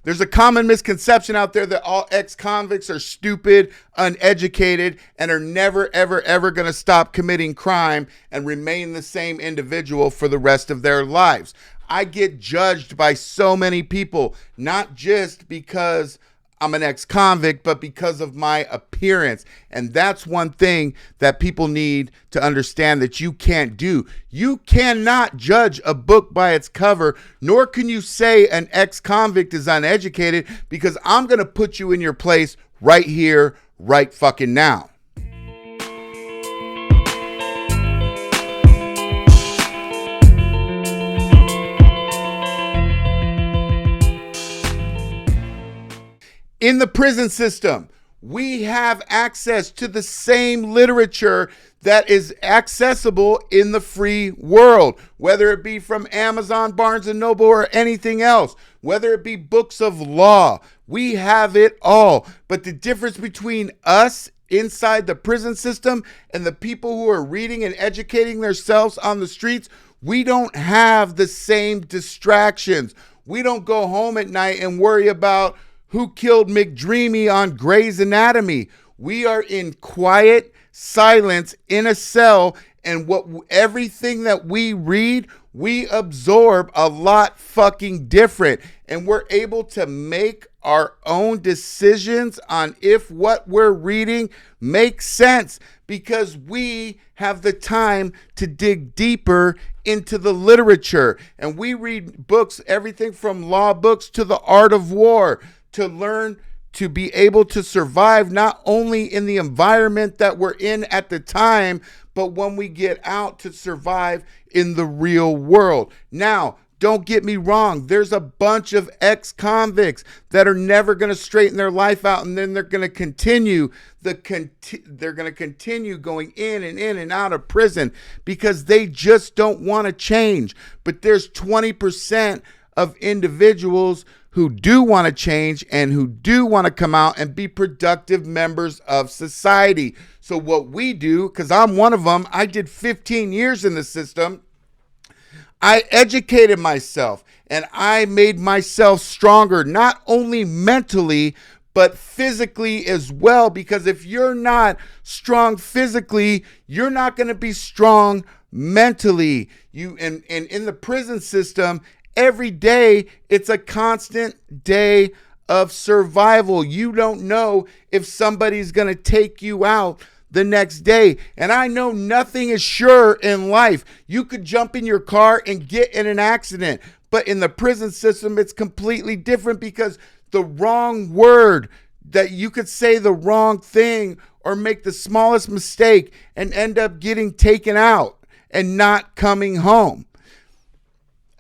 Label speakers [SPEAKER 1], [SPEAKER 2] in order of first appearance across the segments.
[SPEAKER 1] There's a common misconception out there that all ex-convicts are stupid, uneducated, and are never, ever, ever going to stop committing crime and remain the same individual for the rest of their lives. I get judged by so many people, not just because I'm an ex-convict, but because of my appearance. And that's one thing that people need to understand that you can't do. You cannot judge a book by its cover, nor can you say an ex-convict is uneducated, because I'm going to put you in your place right here, right fucking now. In the prison system, we have access to the same literature that is accessible in the free world, whether it be from Amazon, Barnes & Noble, or anything else, whether it be books of law. We have it all. But the difference between us inside the prison system and the people who are reading and educating themselves on the streets, we don't have the same distractions. We don't go home at night and worry about who killed McDreamy on Grey's Anatomy. We are in quiet silence in a cell, and everything that we read, we absorb a lot fucking different, and we're able to make our own decisions on if what we're reading makes sense, because we have the time to dig deeper into the literature. And we read books, everything from law books to the art of war, to learn to be able to survive not only in the environment that we're in at the time, but when we get out to survive in the real world. Now, don't get me wrong. There's a bunch of ex-convicts that are never going to straighten their life out, and then they're going to continue going in and out of prison because they just don't want to change. But there's 20% of individuals who do want to change and who do want to come out and be productive members of society. So what we do, because I'm one of them, I did 15 years in the system. I educated myself and I made myself stronger, not only mentally, but physically as well. Because if you're not strong physically, you're not going to be strong mentally. And in the prison system, every day, it's a constant day of survival. You don't know if somebody's going to take you out the next day. And I know nothing is sure in life. You could jump in your car and get in an accident. But in the prison system, it's completely different, because the wrong word, that you could say the wrong thing or make the smallest mistake and end up getting taken out and not coming home.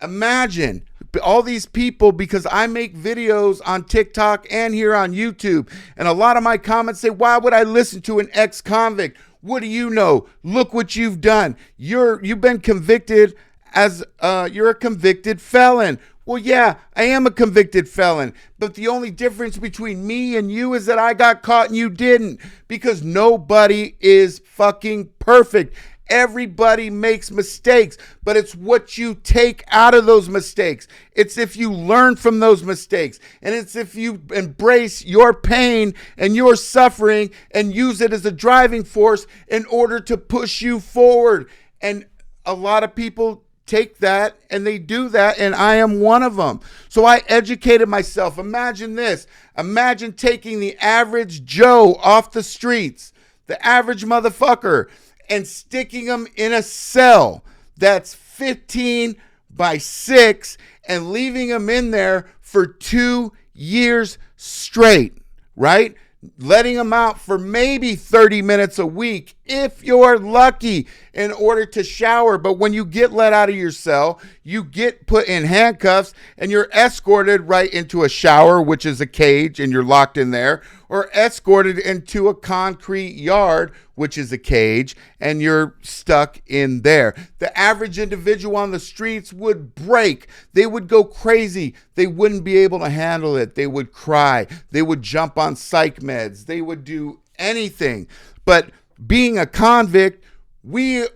[SPEAKER 1] Imagine all these people, because I make videos on TikTok and here on YouTube, and a lot of my comments say, why would I listen to an ex-convict? What do you know? Look what you've done. You've been convicted as you're a convicted felon. Well, yeah, I am a convicted felon, but the only difference between me and you is that I got caught and you didn't, because nobody is fucking perfect. Everybody makes mistakes, but it's what you take out of those mistakes. It's if you learn from those mistakes, and it's if you embrace your pain and your suffering and use it as a driving force in order to push you forward. And a lot of people take that and they do that, and I am one of them. So I educated myself. Imagine this. Imagine taking the average Joe off the streets, the average motherfucker, and sticking them in a cell that's 15 by 6 and leaving them in there for 2 years straight, right? Letting them out for maybe 30 minutes a week, if you're lucky, in order to shower. But when you get let out of your cell, you get put in handcuffs and you're escorted right into a shower, which is a cage, and you're locked in there, or escorted into a concrete yard, which is a cage, and you're stuck in there. The average individual on the streets would break. They would go crazy. They wouldn't be able to handle it. They would cry. They would jump on psych meds. They would do anything. But being a convict, we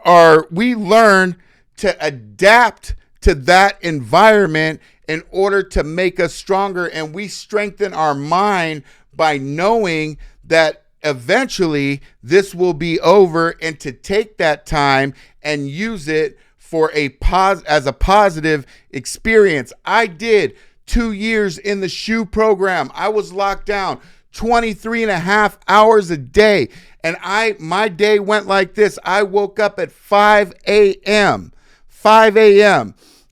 [SPEAKER 1] learn to adapt to that environment in order to make us stronger. And we strengthen our mind by knowing that eventually this will be over, and to take that time and use it for as a positive experience. I did 2 years in the SHU program. I was locked down 23 and a half hours a day. And my day went like this. I woke up at 5 a.m.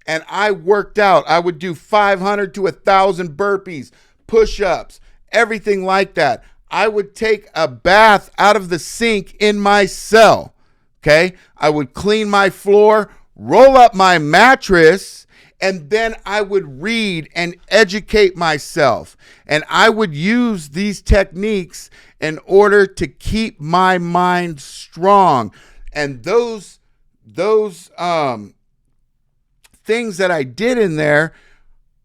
[SPEAKER 1] And I worked out. I would do 500 to 1,000 burpees, push-ups, everything like that. I would take a bath out of the sink in my cell. Okay? I would clean my floor, roll up my mattress, and then I would read and educate myself. And I would use these techniques in order to keep my mind strong. And those things that I did in there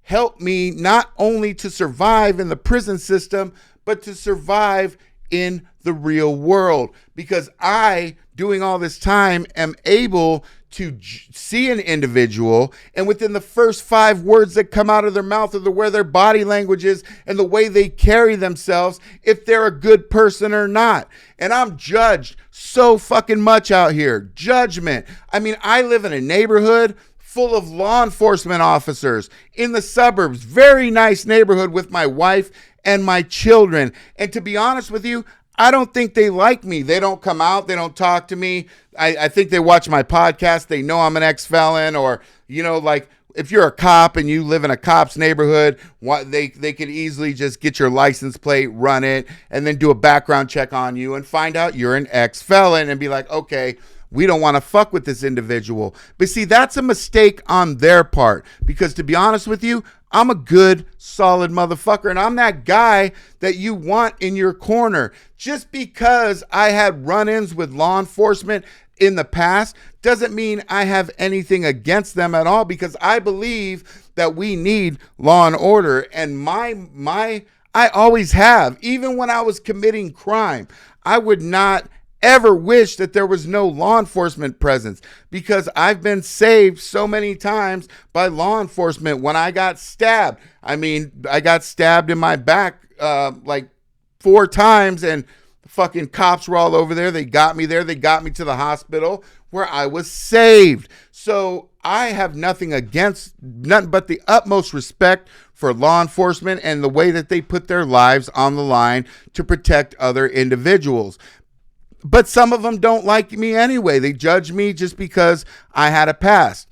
[SPEAKER 1] helped me not only to survive in the prison system, but to survive in the real world. Because I, doing all this time, am able to see an individual, and within the first 5 words that come out of their mouth, or where their body language is and the way they carry themselves, if they're a good person or not. And I'm judged so fucking much out here. Judgment. I mean, I live in a neighborhood full of law enforcement officers in the suburbs. Very nice neighborhood with my wife and my children. And to be honest with you, I don't think they like me. They don't come out. They don't talk to me. I think they watch my podcast. They know I'm an ex-felon, or, like if you're a cop and you live in a cop's neighborhood, they could easily just get your license plate, run it, and then do a background check on you and find out you're an ex-felon and be like, okay, we don't want to fuck with this individual. But see, that's a mistake on their part, because to be honest with you, I'm a good, solid motherfucker, and I'm that guy that you want in your corner. Just because I had run-ins with law enforcement in the past doesn't mean I have anything against them at all, because I believe that we need law and order. And I always have. Even when I was committing crime, I would not ever wish that there was no law enforcement presence, because I've been saved so many times by law enforcement. When I got stabbed, I got stabbed in my back like 4 times, and the fucking cops were all over there. They got me there. They got me to the hospital where I was saved. So I have nothing but the utmost respect for law enforcement and the way that they put their lives on the line to protect other individuals. But some of them don't like me anyway. They judge me just because I had a past.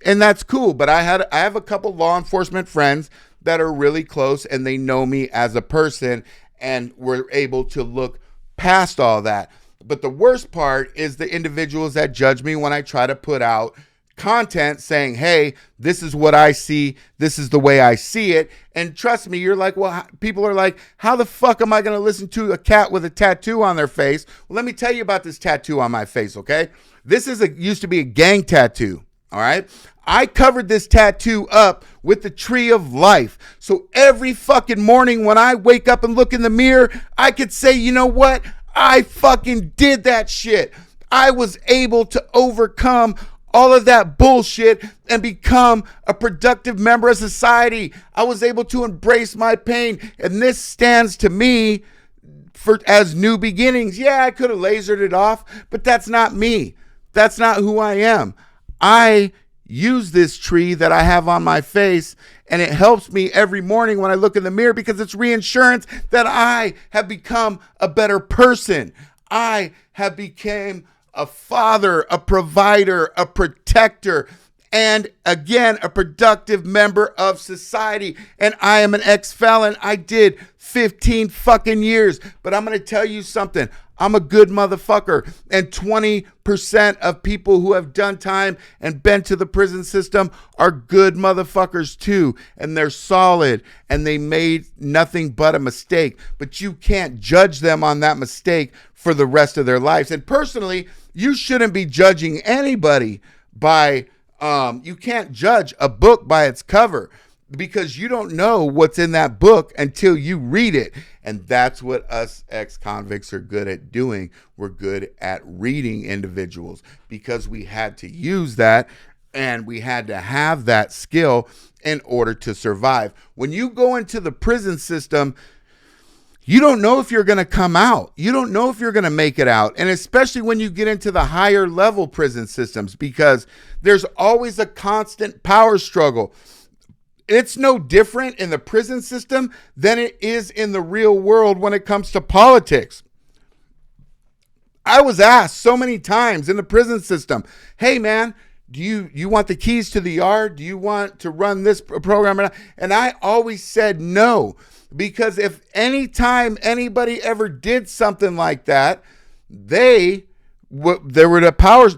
[SPEAKER 1] And that's cool. But I have a couple law enforcement friends that are really close, and they know me as a person, and we're able to look past all that. But the worst part is the individuals that judge me when I try to put out content saying, hey, this is what I see. This is the way I see it. And trust me, you're like, well, people are like, how the fuck am I going to listen to a cat with a tattoo on their face? Well, let me tell you about this tattoo on my face, okay? This used to be a gang tattoo, all right? I covered this tattoo up with the tree of life. So every fucking morning when I wake up and look in the mirror, I could say, you know what? I fucking did that shit. I was able to overcome all of that bullshit and become a productive member of society. I was able to embrace my pain, and this stands to me as new beginnings. Yeah, I could have lasered it off, but that's not me. That's not who I am. I use this tree that I have on my face, and it helps me every morning when I look in the mirror, because it's reinsurance that I have become a better person. I have become a father, a provider, a protector, and again, a productive member of society. And I am an ex-felon. I did 15 fucking years. But I'm going to tell you something. I'm a good motherfucker. And 20% of people who have done time and been to the prison system are good motherfuckers too. And they're solid. And they made nothing but a mistake. But you can't judge them on that mistake for the rest of their lives. And personally, you shouldn't be judging anybody by, you can't judge a book by its cover, because you don't know what's in that book until you read it. And that's what us ex-convicts are good at doing. We're good at reading individuals, because we had to use that And we had to have that skill in order to survive. When you go into the prison system, you don't know if you're going to come out. You don't know if you're going to make it out. And especially when you get into the higher level prison systems, because there's always a constant power struggle. It's no different in the prison system than it is in the real world when it comes to politics. I was asked so many times in the prison system, hey man, do you want the keys to the yard? Do you want to run this program? And I always said no, because if any time anybody ever did something like that, there were the powers.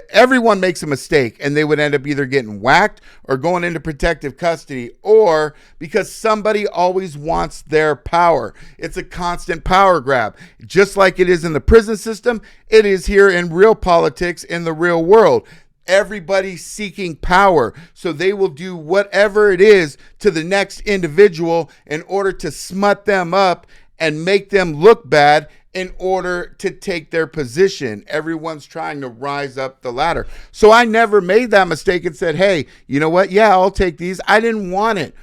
[SPEAKER 1] Everyone makes a mistake, and they would end up either getting whacked or going into protective custody, or because somebody always wants their power. It's a constant power grab, just like it is in the prison system. It is here in real politics, in the real world. Everybody's seeking power, so they will do whatever it is to the next individual in order to smut them up and make them look bad in order to take their position. Everyone's trying to rise up the ladder. So I never made that mistake and said, hey, you know what? Yeah, I'll take these. I didn't want it.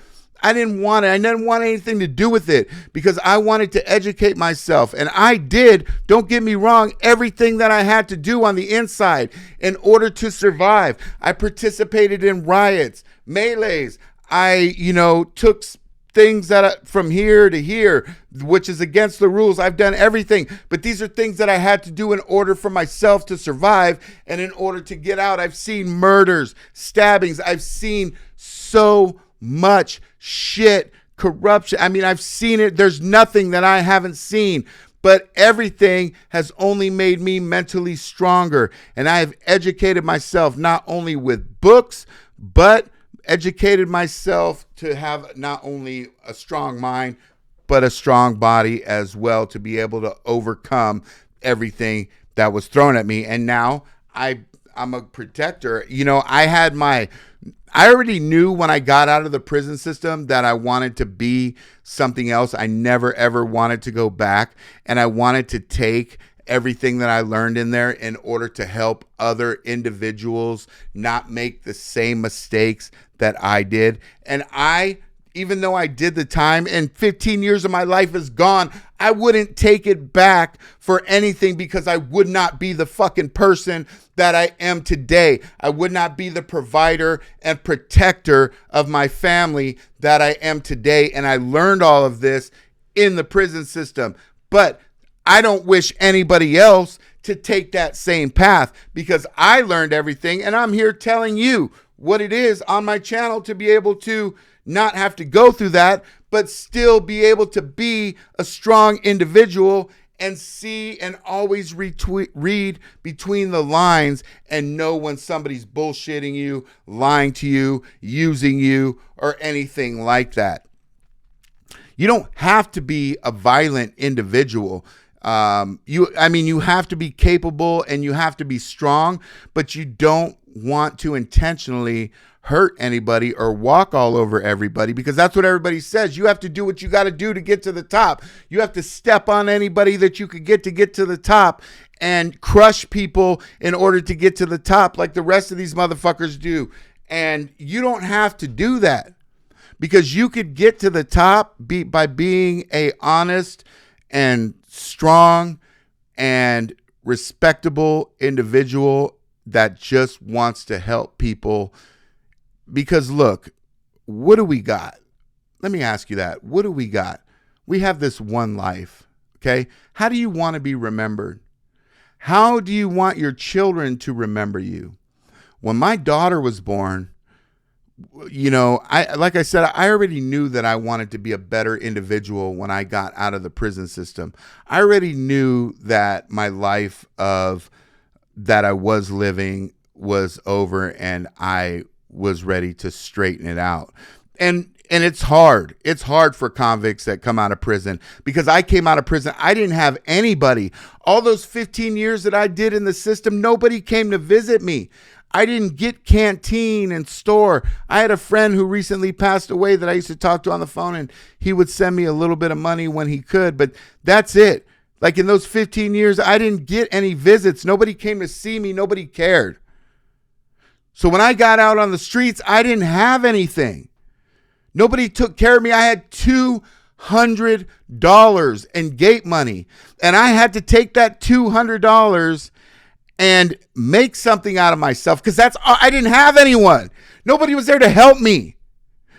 [SPEAKER 1] I didn't want anything to do with it, because I wanted to educate myself. And I did, don't get me wrong, everything that I had to do on the inside in order to survive. I participated in riots, melees. I, took things from here to here, which is against the rules. I've done everything, but these are things that I had to do in order for myself to survive and in order to get out. I've seen murders, stabbings. I've seen so much shit, corruption. I mean, I've seen it. There's nothing that I haven't seen, but everything has only made me mentally stronger. And I have educated myself not only with books, but educated myself to have not only a strong mind, but a strong body as well, to be able to overcome everything that was thrown at me. And now I'm a protector. I already knew when I got out of the prison system that I wanted to be something else. I never, ever wanted to go back. And I wanted to take everything that I learned in there in order to help other individuals not make the same mistakes that I did. And even though I did the time and 15 years of my life is gone, I wouldn't take it back for anything, because I would not be the fucking person that I am today. I would not be the provider and protector of my family that I am today. And I learned all of this in the prison system. But I don't wish anybody else to take that same path, because I learned everything, and I'm here telling you what it is on my channel to be able to not have to go through that, but still be able to be a strong individual and see and always read between the lines and know when somebody's bullshitting you, lying to you, using you, or anything like that. You don't have to be a violent individual. You have to be capable and you have to be strong, but you don't want to intentionally hurt anybody or walk all over everybody, because that's what everybody says. You have to do what you got to do to get to the top. You have to step on anybody that you could get to the top and crush people in order to get to the top, like the rest of these motherfuckers do. And you don't have to do that, because you could get to the top by being a honest and strong and respectable individual that just wants to help people. Because look, what do we got? Let me ask you that. What do we got? We have this one life, okay? How do you want to be remembered? How do you want your children to remember you? When my daughter was born, like I said, I already knew that I wanted to be a better individual when I got out of the prison system. I already knew that my life that I was living was over, and I was ready to straighten it out. And it's hard. It's hard for convicts that come out of prison, because I came out of prison. I didn't have anybody. All those 15 years that I did in the system, nobody came to visit me. I didn't get canteen and store. I had a friend who recently passed away that I used to talk to on the phone, and he would send me a little bit of money when he could, but that's it. Like in those 15 years, I didn't get any visits. Nobody came to see me. Nobody cared. So when I got out on the streets, I didn't have anything. Nobody took care of me. I had $200 in gate money, and I had to take that $200 and make something out of myself, because I didn't have anyone. Nobody was there to help me.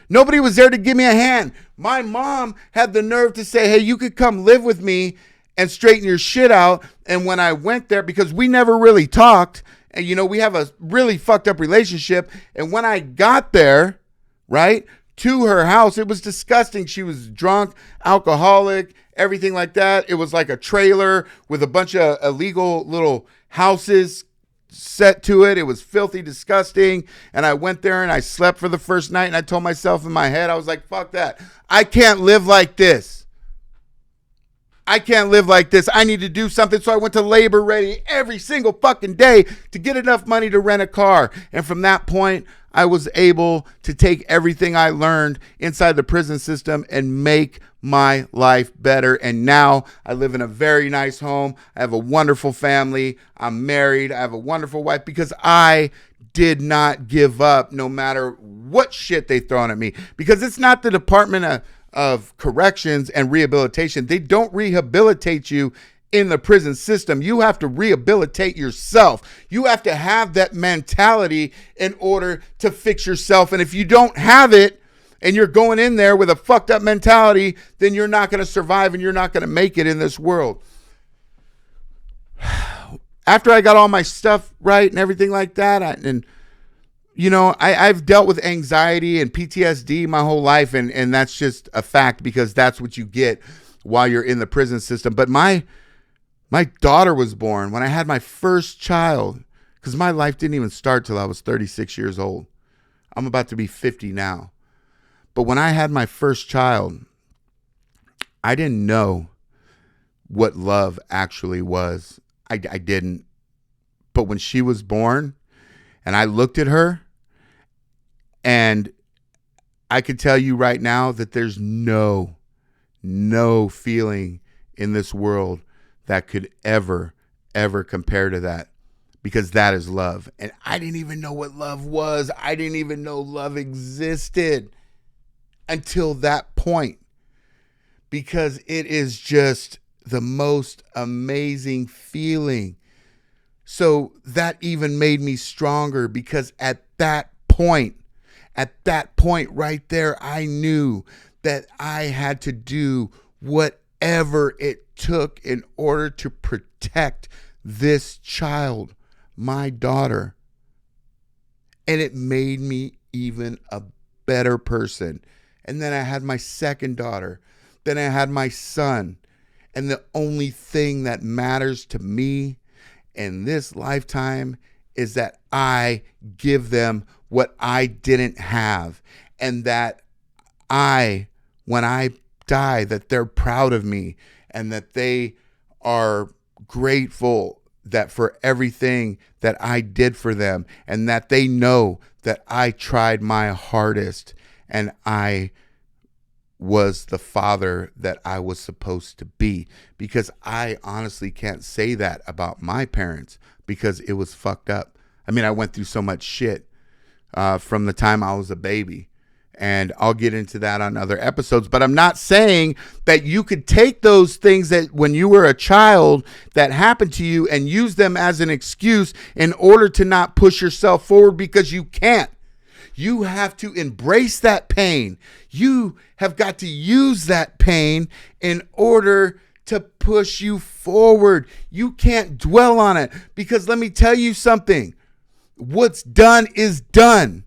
[SPEAKER 1] Nobody was there to give me a hand. My mom had the nerve to say, hey, you could come live with me and straighten your shit out. And when I went there, because we never really talked, and we have a really fucked up relationship. And when I got there, right, to her house, it was disgusting. She was drunk, alcoholic, everything like that. It was like a trailer with a bunch of illegal little houses set to it. It was filthy, disgusting. And I went there and I slept for the first night, and I told myself in my head, I was like, fuck that. I can't live like this. I can't live like this. I need to do something. So I went to Labor Ready every single fucking day to get enough money to rent a car. And from that point, I was able to take everything I learned inside the prison system and make my life better. And now I live in a very nice home. I have a wonderful family. I'm married. I have a wonderful wife, because I did not give up no matter what shit they thrown at me. Because it's not the Department of Corrections and Rehabilitation. They don't rehabilitate you in the prison system. You have to rehabilitate yourself. You have to have that mentality in order to fix yourself. And if you don't have it, and you're going in there with a fucked up mentality, then you're not going to survive and you're not going to make it in this world. After I got all my stuff right and everything like that, I've dealt with anxiety and PTSD my whole life, and that's just a fact, because that's what you get while you're in the prison system. But my daughter was born when I had my first child, because my life didn't even start till I was 36 years old. I'm about to be 50 now. But when I had my first child, I didn't know what love actually was. I didn't. But when she was born and I looked at her, and I could tell you right now that there's no feeling in this world that could ever compare to that, because that is love. And I didn't even know what love was. I didn't even know love existed until that point, because it is just the most amazing feeling. So that even made me stronger, because at that point right there, I knew that I had to do whatever it took in order to protect this child, my daughter. And it made me even a better person. And then I had my second daughter. Then I had my son. And the only thing that matters to me in this lifetime is that I give them what I didn't have. And that when I die, that they're proud of me, and that they are grateful that for everything that I did for them, and that they know that I tried my hardest and I was the father that I was supposed to be. Because I honestly can't say that about my parents, because it was fucked up. I mean, I went through so much shit from the time I was a baby. And I'll get into that on other episodes. But I'm not saying that you could take those things that when you were a child that happened to you and use them as an excuse in order to not push yourself forward, because you can't. You have to embrace that pain. You have got to use that pain in order to push you forward. You can't dwell on it, because let me tell you something. What's done is done.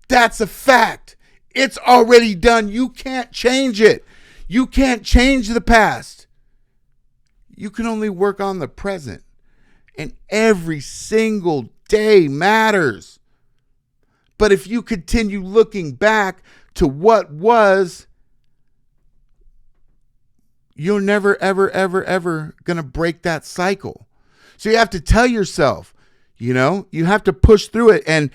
[SPEAKER 1] That's a fact. It's already done. You can't change it. You can't change the past. You can only work on the present. And every single day matters. But if you continue looking back to what was, you're never, ever going to break that cycle. So you have to tell yourself, you have to push through it. And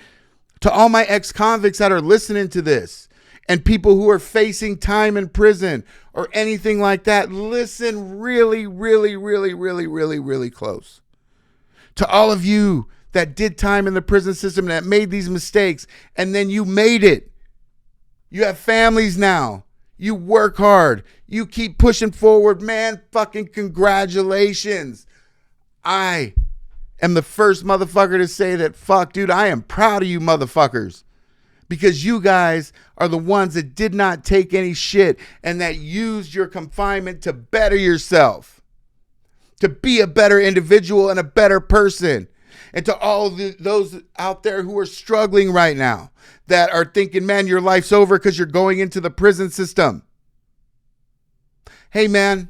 [SPEAKER 1] to all my ex-convicts that are listening to this, and people who are facing time in prison or anything like that, listen really, really, really, really, really, really close. To all of you that did time in the prison system that made these mistakes, and then you made it. You have families now. You work hard. You keep pushing forward. Man, fucking congratulations. I am the first motherfucker to say that, fuck, dude, I am proud of you motherfuckers. Because you guys are the ones that did not take any shit and that used your confinement to better yourself, to be a better individual and a better person. And to all those out there who are struggling right now, that are thinking, man, your life's over because you're going into the prison system. Hey, man,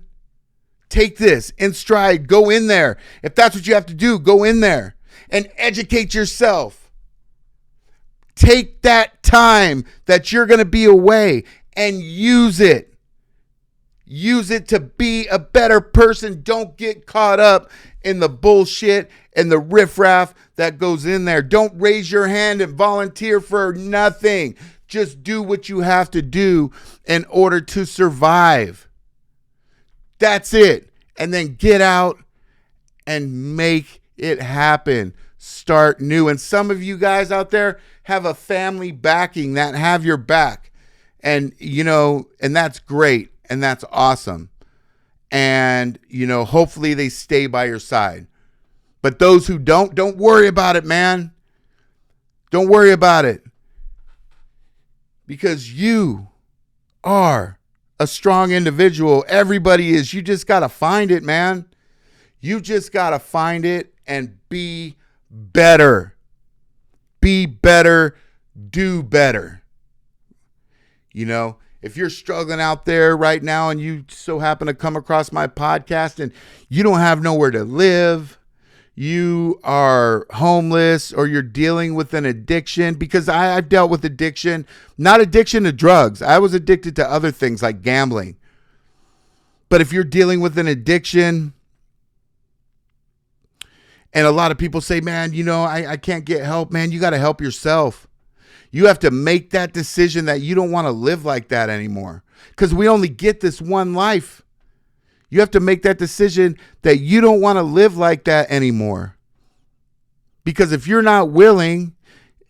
[SPEAKER 1] take this in stride. Go in there. If that's what you have to do, go in there and educate yourself. Take that time that you're going to be away and use it. Use it to be a better person. Don't get caught up in the bullshit and the riffraff that goes in there. Don't raise your hand and volunteer for nothing. Just do what you have to do in order to survive. That's it. And then get out and make it happen. Start new. And some of you guys out there have a family backing that have your back. And, you know, and that's great. And that's awesome. And, you know, hopefully they stay by your side. But those who don't worry about it, man. Don't worry about it. Because you are a strong individual. Everybody is. You just got to find it, man. You just got to find it and be better. Be better. Do better. You know, if you're struggling out there right now and you so happen to come across my podcast and you don't have nowhere to live, you are homeless, or you're dealing with an addiction, because I've dealt with addiction, not addiction to drugs. I was addicted to other things like gambling. But if you're dealing with an addiction, and a lot of people say, man, you know, I can't get help, man, you got to help yourself. You have to make that decision that you don't want to live like that anymore, because we only get this one life. You have to make that decision that you don't want to live like that anymore. Because if you're not willing,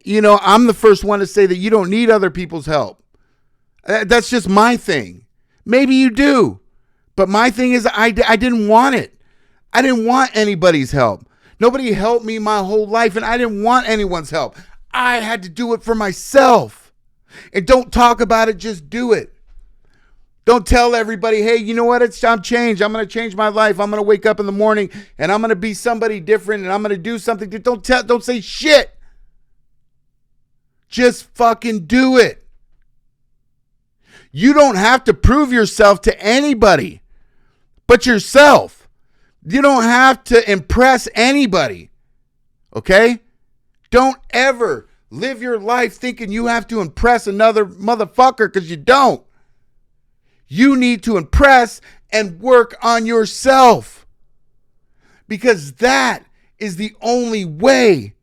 [SPEAKER 1] you know, I'm the first one to say that you don't need other people's help. That's just my thing. Maybe you do. But my thing is I didn't want it. I didn't want anybody's help. Nobody helped me my whole life, and I didn't want anyone's help. I had to do it for myself. And don't talk about it, just do it. Don't tell everybody, hey, you know what? I'm changed. I'm going to change my life. I'm going to wake up in the morning and I'm going to be somebody different and I'm going to do something. Don't say shit. Just fucking do it. You don't have to prove yourself to anybody but yourself. You don't have to impress anybody. Okay? Don't ever live your life thinking you have to impress another motherfucker, because you don't. You need to impress and work on yourself, because that is the only way.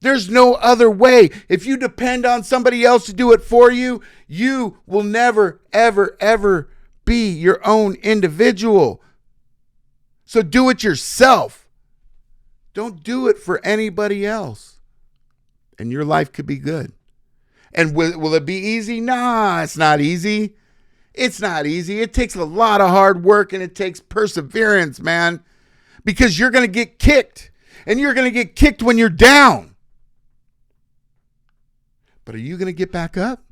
[SPEAKER 1] There's no other way. If you depend on somebody else to do it for you, you will never, ever, ever be your own individual. So do it yourself. Don't do it for anybody else. And your life could be good. And will it be easy? Nah, it's not easy. It's not easy. It takes a lot of hard work and it takes perseverance, man. Because you're going to get kicked. And you're going to get kicked when you're down. But are you going to get back up?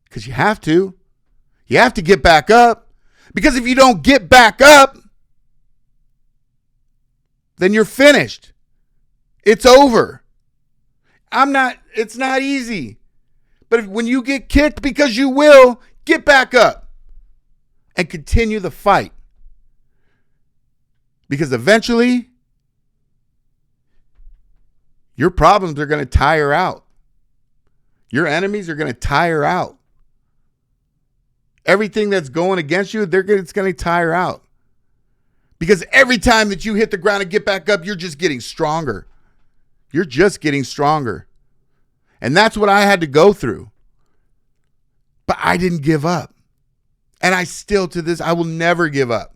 [SPEAKER 1] Because you have to. You have to get back up. Because if you don't get back up, then you're finished. It's over. It's not easy. But when you get kicked, because you will, get back up and continue the fight. Because eventually, your problems are going to tire out. Your enemies are going to tire out. Everything that's going against you, it's going to tire out. Because every time that you hit the ground and get back up, you're just getting stronger. You're just getting stronger. And that's what I had to go through. But I didn't give up. And I still, to this, I will never give up.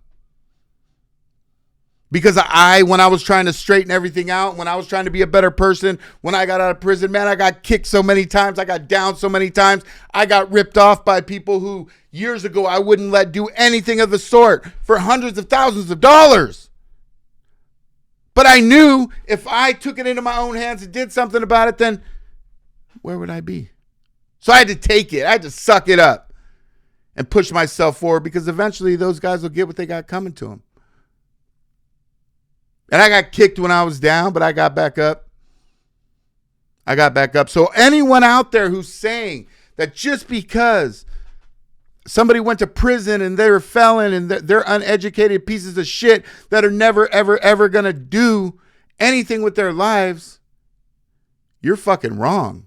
[SPEAKER 1] Because when I was trying to straighten everything out, when I was trying to be a better person, when I got out of prison, man, I got kicked so many times. I got down so many times. I got ripped off by people who years ago I wouldn't let do anything of the sort for hundreds of thousands of dollars. But I knew if I took it into my own hands and did something about it, then where would I be? So I had to take it. I had to suck it up and push myself forward, because eventually those guys will get what they got coming to them. And I got kicked when I was down, but I got back up. I got back up. So anyone out there who's saying that just because somebody went to prison and they're a felon and they're uneducated pieces of shit that are never, ever, ever going to do anything with their lives, you're fucking wrong.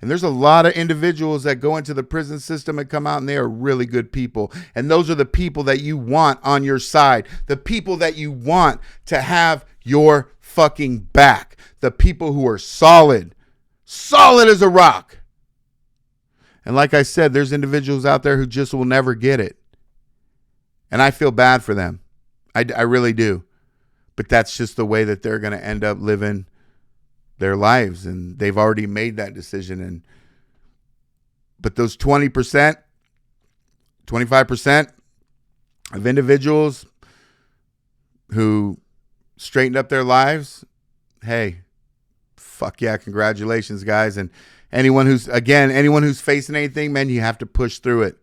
[SPEAKER 1] And there's a lot of individuals that go into the prison system and come out and they are really good people. And those are the people that you want on your side. The people that you want to have your fucking back. The people who are solid. Solid as a rock. And like I said, there's individuals out there who just will never get it. And I feel bad for them. I really do. But that's just the way that they're going to end up living their lives, and they've already made that decision. But those 20%, 25% of individuals who straightened up their lives, hey, fuck yeah, congratulations, guys. And anyone who's facing anything, man, you have to push through it.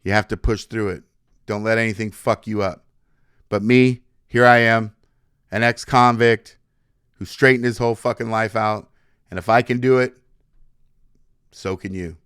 [SPEAKER 1] You have to push through it. Don't let anything fuck you up. But me, here I am, an ex-convict who straightened his whole fucking life out. And if I can do it, so can you.